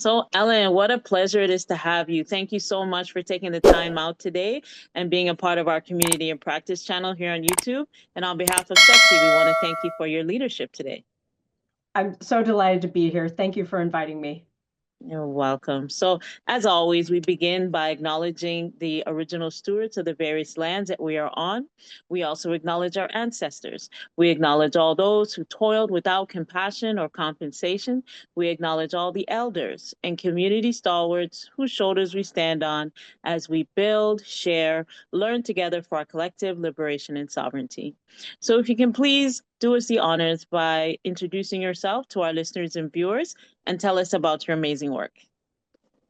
So, Ellen, what a pleasure it is to have you. Thank you so much for taking the time out today and being a part of our community and practice channel here on YouTube. And on behalf of Sexy, we want to thank you for your leadership today. I'm so delighted to be here. Thank you for inviting me. You're welcome. So, as always, we begin by acknowledging the original stewards of the various lands that we are on. We also acknowledge our ancestors. We acknowledge all those who toiled without compassion or compensation. We acknowledge all the elders and community stalwarts whose shoulders we stand on as we build, share, learn together for our collective liberation and sovereignty. So, if you can please do us the honors by introducing yourself to our listeners and viewers and tell us about your amazing work.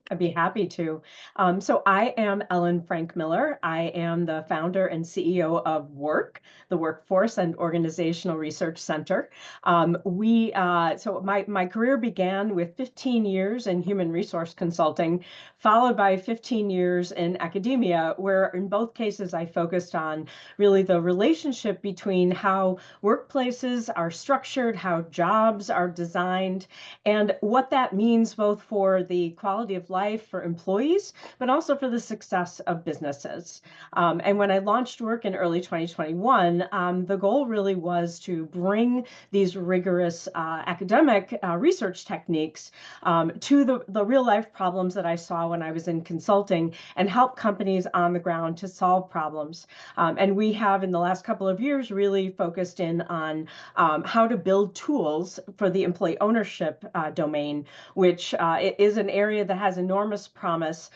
I'd be happy to. So I am Ellen Frank Miller. I am the founder and CEO of Worc, the Workforce and Organizational Research Center. So my career began with 15 years in human resource consulting, followed by 15 years in academia, where in both cases I focused on really the relationship between how workplaces are structured, how jobs are designed, and what that means both for the quality of life for employees, but also for the success of businesses. And when I launched Worc in early 2021, the goal really was to bring these rigorous academic research techniques to the real life problems that I saw when I was in consulting and help companies on the ground to solve problems. And we have in the last couple of years really focused in on how to build tools for the employee ownership domain, which is an area that has enormous promise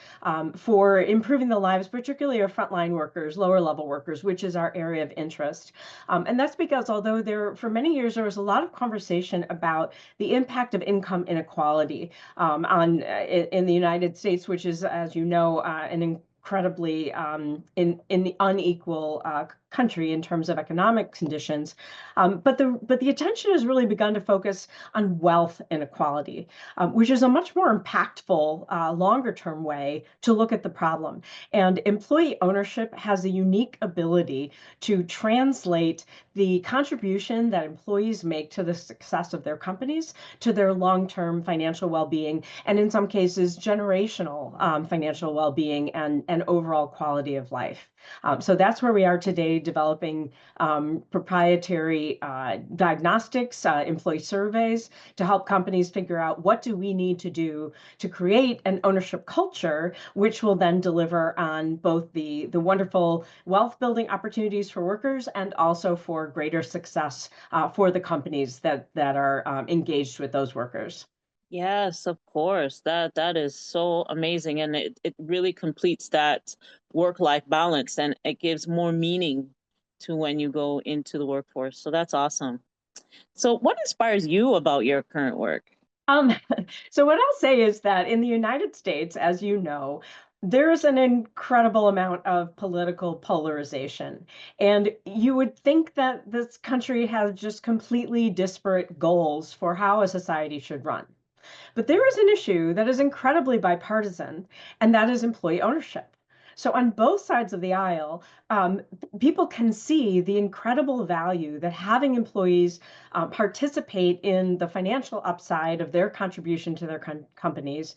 for improving the lives, particularly of frontline workers, lower level workers, which is our area of interest. And that's because although for many years, there was a lot of conversation about the impact of income inequality in the United States, which is, as you know, an incredibly in the unequal country in terms of economic conditions. But the attention has really begun to focus on wealth inequality, which is a much more impactful, longer term way to look at the problem. And employee ownership has a unique ability to translate the contribution that employees make to the success of their companies, to their long-term financial well-being, and in some cases, generational financial well-being and overall quality of life. So that's where we are today, developing proprietary diagnostics, employee surveys to help companies figure out what do we need to do to create an ownership culture, which will then deliver on both the wonderful wealth building opportunities for workers and also for greater success for the companies that are engaged with those workers. Yes, of course. That is so amazing. And it really completes that work-life balance and it gives more meaning to when you go into the workforce. So that's awesome. So what inspires you about your current work? Um, so what I'll say is that in the United States, as you know, there's an incredible amount of political polarization. And you would think that this country has just completely disparate goals for how a society should run. But there is an issue that is incredibly bipartisan, and that is employee ownership. So, on both sides of the aisle, people can see the incredible value that having employees participate in the financial upside of their contribution to their companies.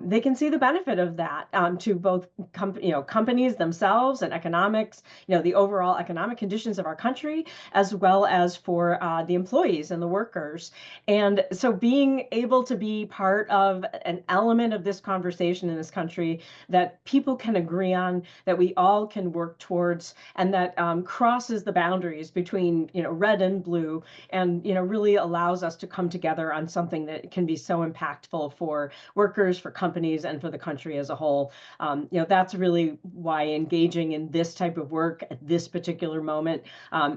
They can see the benefit of that to both companies themselves and economics, the overall economic conditions of our country, as well as for the employees and the workers. And so being able to be part of an element of this conversation in this country that people can agree on, that we all can work towards, and that crosses the boundaries between red and blue, and really allows us to come together on something that can be so impactful for workers, for companies, and for the country as a whole. That's really why engaging in this type of work at this particular moment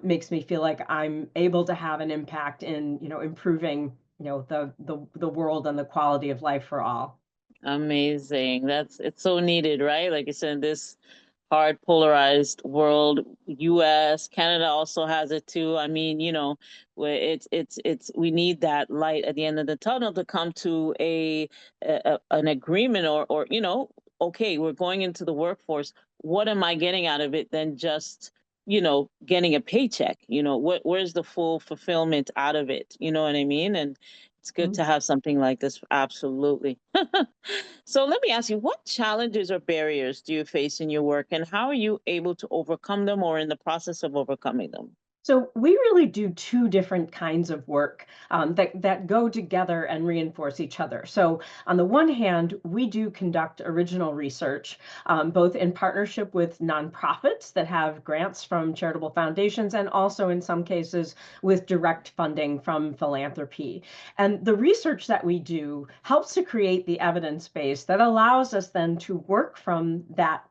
makes me feel like I'm able to have an impact in improving the world and the quality of life for all. Amazing. It's so needed, right? Like you said, in this hard polarized world, US, Canada also has it too. I mean, where it's we need that light at the end of the tunnel to come to an agreement or okay, we're going into the workforce. What am I getting out of it than just getting a paycheck? Where's the full fulfillment out of it? You know what I mean? And It's good to have something like this. Absolutely. So let me ask you, what challenges or barriers do you face in your work, and how are you able to overcome them or in the process of overcoming them? So we really do two different kinds of work that go together and reinforce each other. So on the one hand, we do conduct original research, both in partnership with nonprofits that have grants from charitable foundations, and also in some cases with direct funding from philanthropy. And the research that we do helps to create the evidence base that allows us then to work from that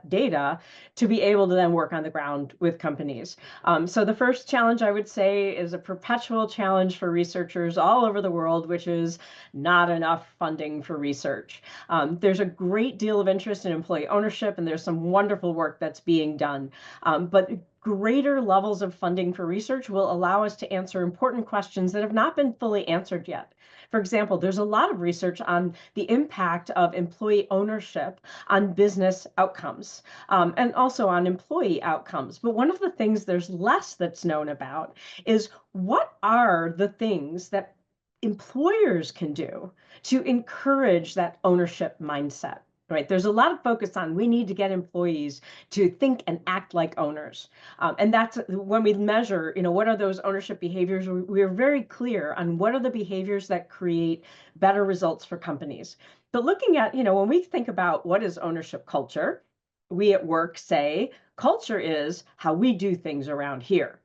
data to be able to then work on the ground with companies. So the first challenge I would say is a perpetual challenge for researchers all over the world, which is not enough funding for research. There's a great deal of interest in employee ownership, and there's some wonderful work that's being done. But greater levels of funding for research will allow us to answer important questions that have not been fully answered yet. For example, there's a lot of research on the impact of employee ownership on business outcomes, and also on employee outcomes. But one of the things there's less that's known about is what are the things that employers can do to encourage that ownership mindset. Right. There's a lot of focus on we need to get employees to think and act like owners. And that's when we measure, what are those ownership behaviors? We're very clear on what are the behaviors that create better results for companies. But looking at, when we think about what is ownership culture, we at Worc say culture is how we do things around here.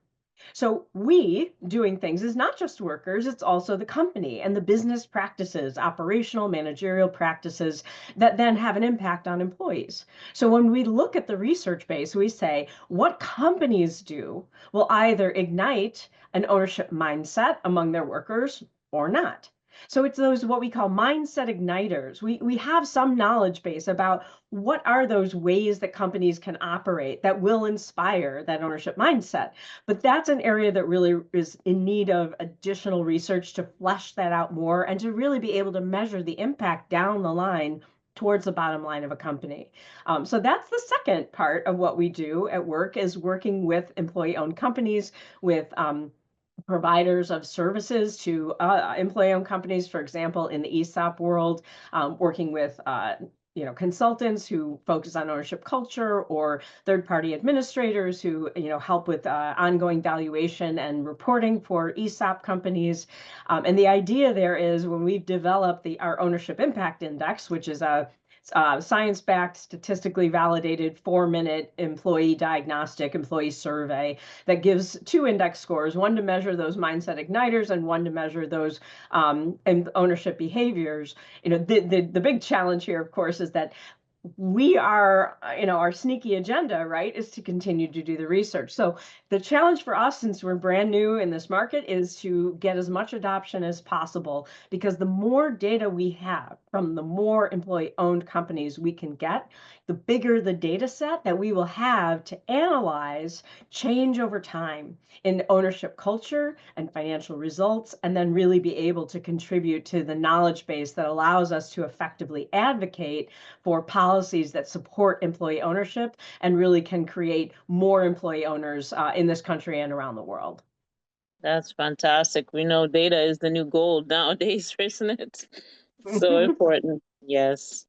So we doing things is not just workers, it's also the company and the business practices, operational, managerial practices that then have an impact on employees. So when we look at the research base, we say what companies do will either ignite an ownership mindset among their workers or not. So it's those what we call mindset igniters. We have some knowledge base about what are those ways that companies can operate that will inspire that ownership mindset. But that's an area that really is in need of additional research to flesh that out more and to really be able to measure the impact down the line towards the bottom line of a company. So that's the second part of what we do at Worc, is working with employee-owned companies, with providers of services to employee-owned companies, for example, in the ESOP world, working with consultants who focus on ownership culture, or third-party administrators who help with ongoing valuation and reporting for ESOP companies. And the idea there is when we've developed our ownership impact index, which is a science-backed, statistically validated 4-minute employee diagnostic employee survey that gives two index scores, one to measure those mindset igniters and one to measure those ownership behaviors. The big challenge here, of course, is that we are, our sneaky agenda, right, is to continue to do the research. So the challenge for us, since we're brand new in this market, is to get as much adoption as possible, because the more data we have from the more employee-owned companies we can get, the bigger the data set that we will have to analyze change over time in ownership culture and financial results, and then really be able to contribute to the knowledge base that allows us to effectively advocate for policies that support employee ownership and really can create more employee owners in this country and around the world. That's fantastic. We know data is the new gold nowadays, isn't it? So important. Yes.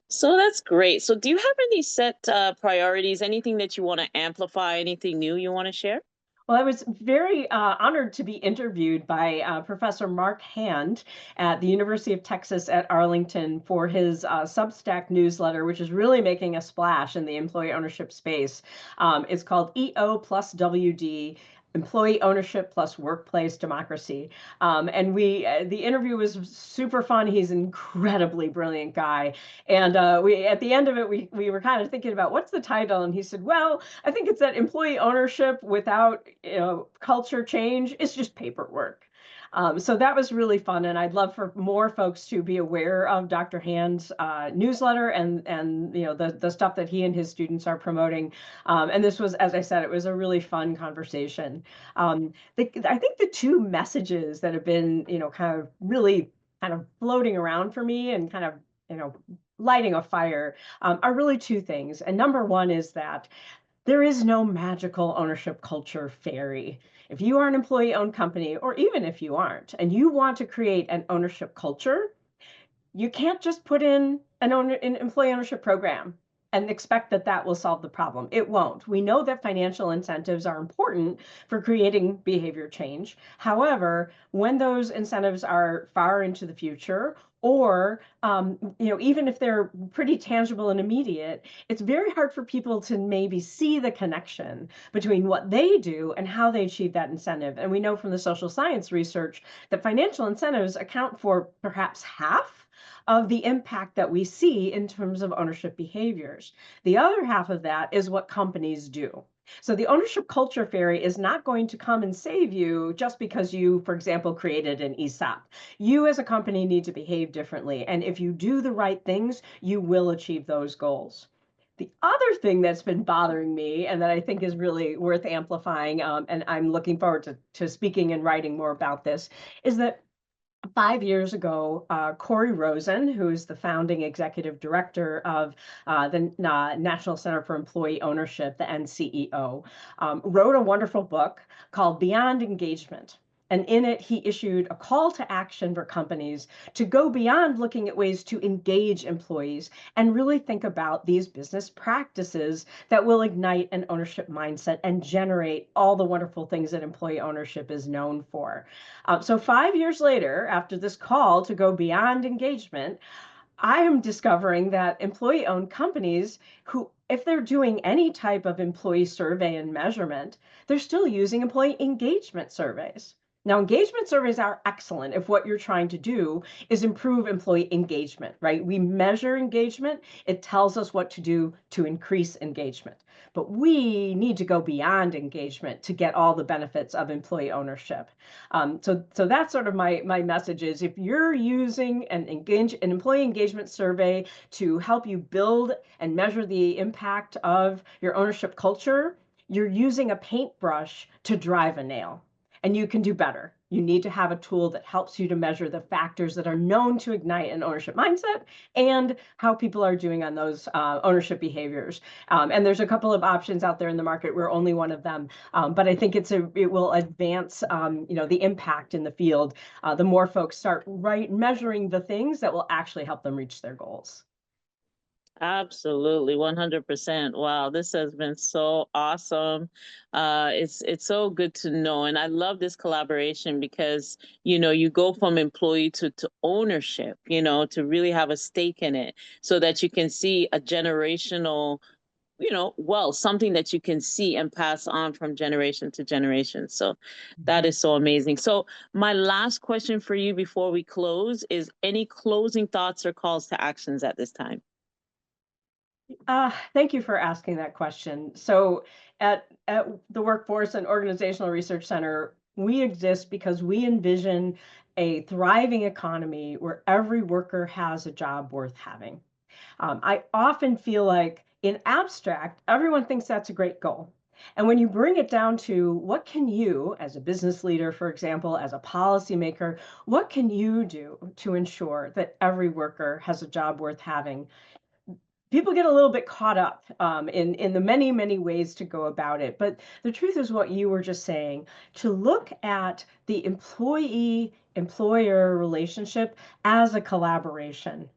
So that's great. So do you have any set priorities, anything that you want to amplify, anything new you want to share? Well, I was very honored to be interviewed by Professor Mark Hand at the University of Texas at Arlington for his Substack newsletter, which is really making a splash in the employee ownership space. It's called EO plus WD. Employee ownership plus workplace democracy. And the interview was super fun. He's an incredibly brilliant guy. And we, at the end of it, we were kind of thinking about what's the title. And he said, well, I think it's that employee ownership without culture change. It's just paperwork. So that was really fun, and I'd love for more folks to be aware of Dr. Hand's newsletter and the stuff that he and his students are promoting. And this was, as I said, it was a really fun conversation. I think the two messages that have been kind of really kind of floating around for me and kind of lighting a fire are really two things. And number one is that There is no magical ownership culture fairy. If you are an employee-owned company, or even if you aren't, and you want to create an ownership culture, you can't just put in an employee ownership program and expect that that will solve the problem. It won't. We know that financial incentives are important for creating behavior change. However, when those incentives are far into the future, or even if they're pretty tangible and immediate, it's very hard for people to maybe see the connection between what they do and how they achieve that incentive. And we know from the social science research that financial incentives account for perhaps half of the impact that we see in terms of ownership behaviors. The other half of that is what companies do. So the ownership culture fairy is not going to come and save you just because you, for example, created an ESOP. You as a company need to behave differently. And if you do the right things, you will achieve those goals. The other thing that's been bothering me and that I think is really worth amplifying, and I'm looking forward to speaking and writing more about this, is that 5 years ago, Corey Rosen, who's the founding executive director of the National Center for Employee Ownership, the NCEO, wrote a wonderful book called Beyond Engagement. And in it, he issued a call to action for companies to go beyond looking at ways to engage employees and really think about these business practices that will ignite an ownership mindset and generate all the wonderful things that employee ownership is known for. So 5 years later, after this call to go beyond engagement, I am discovering that employee-owned companies who, if they're doing any type of employee survey and measurement, they're still using employee engagement surveys. Now, engagement surveys are excellent if what you're trying to do is improve employee engagement, right? We measure engagement. It tells us what to do to increase engagement. But we need to go beyond engagement to get all the benefits of employee ownership. So that's sort of my message is if you're using an employee engagement survey to help you build and measure the impact of your ownership culture, you're using a paintbrush to drive a nail. And you can do better. You need to have a tool that helps you to measure the factors that are known to ignite an ownership mindset and how people are doing on those ownership behaviors. And there's a couple of options out there in the market. We're only one of them. But I think it will advance the impact in the field. The more folks start measuring the things that will actually help them reach their goals. Absolutely, 100%. Wow, this has been so awesome. It's so good to know, and I love this collaboration because you go from employee to ownership, to really have a stake in it, so that you can see a generational, well, something that you can see and pass on from generation to generation. So that is so amazing. So my last question for you before we close is any closing thoughts or calls to actions at this time? Thank you for asking that question. So at the Workforce and Organizational Research Center, we exist because we envision a thriving economy where every worker has a job worth having. I often feel like in abstract, everyone thinks that's a great goal. And when you bring it down to what can you, as a business leader, for example, as a policymaker, what can you do to ensure that every worker has a job worth having? People get a little bit caught up in the many ways to go about it. But the truth is what you were just saying, to look at the employee employer relationship as a collaboration.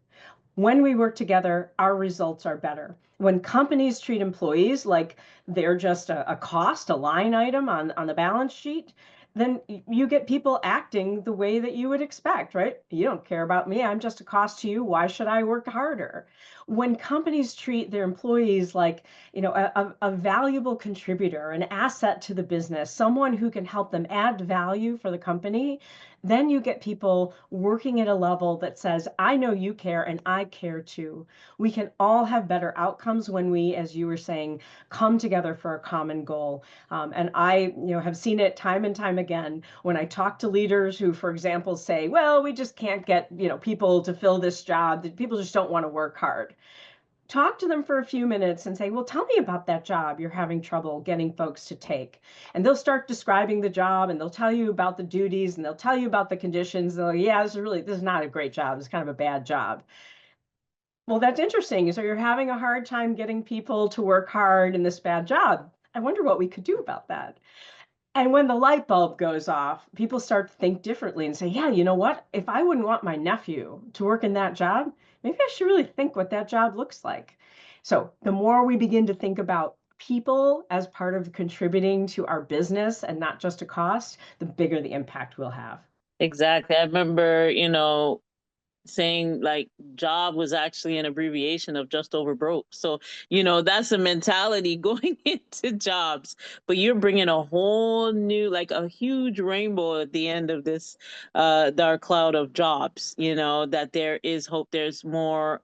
When we work together, our results are better. When companies treat employees like they're just a cost, a line item on the balance sheet, then you get people acting the way that you would expect, right? You don't care about me. I'm just a cost to you. Why should I work harder? When companies treat their employees like, a valuable contributor, an asset to the business, someone who can help them add value for the company, then you get people working at a level that says, I know you care and I care too. We can all have better outcomes when we, as you were saying, come together for a common goal. And I, have seen it time and time again when I talk to leaders who, for example, say, well, we just can't get, people to fill this job, that people just don't want to work hard. Talk to them for a few minutes and say, well, tell me about that job you're having trouble getting folks to take. And they'll start describing the job and they'll tell you about the duties and they'll tell you about the conditions. They'll, yeah, this is not a great job. It's kind of a bad job. Well, that's interesting. So you're having a hard time getting people to work hard in this bad job. I wonder what we could do about that. And when the light bulb goes off, people start to think differently and say, yeah, you know what? If I wouldn't want my nephew to work in that job, maybe I should really think what that job looks like. So the more we begin to think about people as part of contributing to our business and not just a cost, the bigger the impact we'll have. Exactly. I remember, saying like job was actually an abbreviation of just over broke. So, that's a mentality going into jobs, but you're bringing a whole new, like a huge rainbow at the end of this dark cloud of jobs, that there is hope. There's more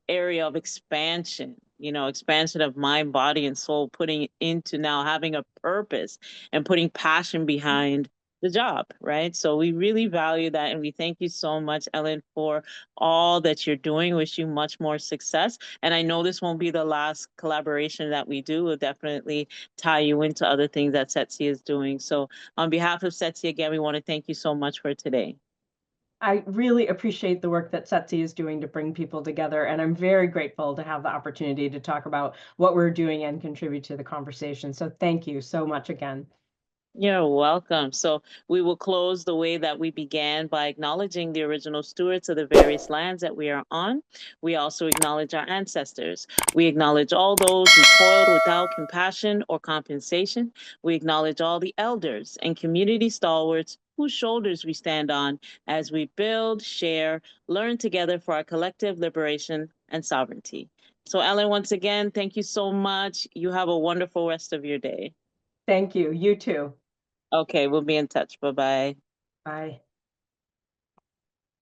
area of expansion, expansion of mind, body, and soul, putting it into now having a purpose and putting passion behind the job, right? So we really value that. And we thank you so much, Ellen, for all that you're doing. Wish you much more success. And I know this won't be the last collaboration that we do. We'll definitely tie you into other things that Setsi is doing. So on behalf of Setsi, again, we want to thank you so much for today. I really appreciate the work that Setsi is doing to bring people together, and I'm very grateful to have the opportunity to talk about what we're doing and contribute to the conversation. So thank you so much again. You're welcome. So we will close the way that we began by acknowledging the original stewards of the various lands that we are on. We also acknowledge our ancestors. We acknowledge all those who toiled without compassion or compensation. We acknowledge all the elders and community stalwarts whose shoulders we stand on as we build, share, learn together for our collective liberation and sovereignty. So, Ellen, once again, thank you so much. You have a wonderful rest of your day. Thank you. You too. Okay, we'll be in touch. Bye bye. Bye.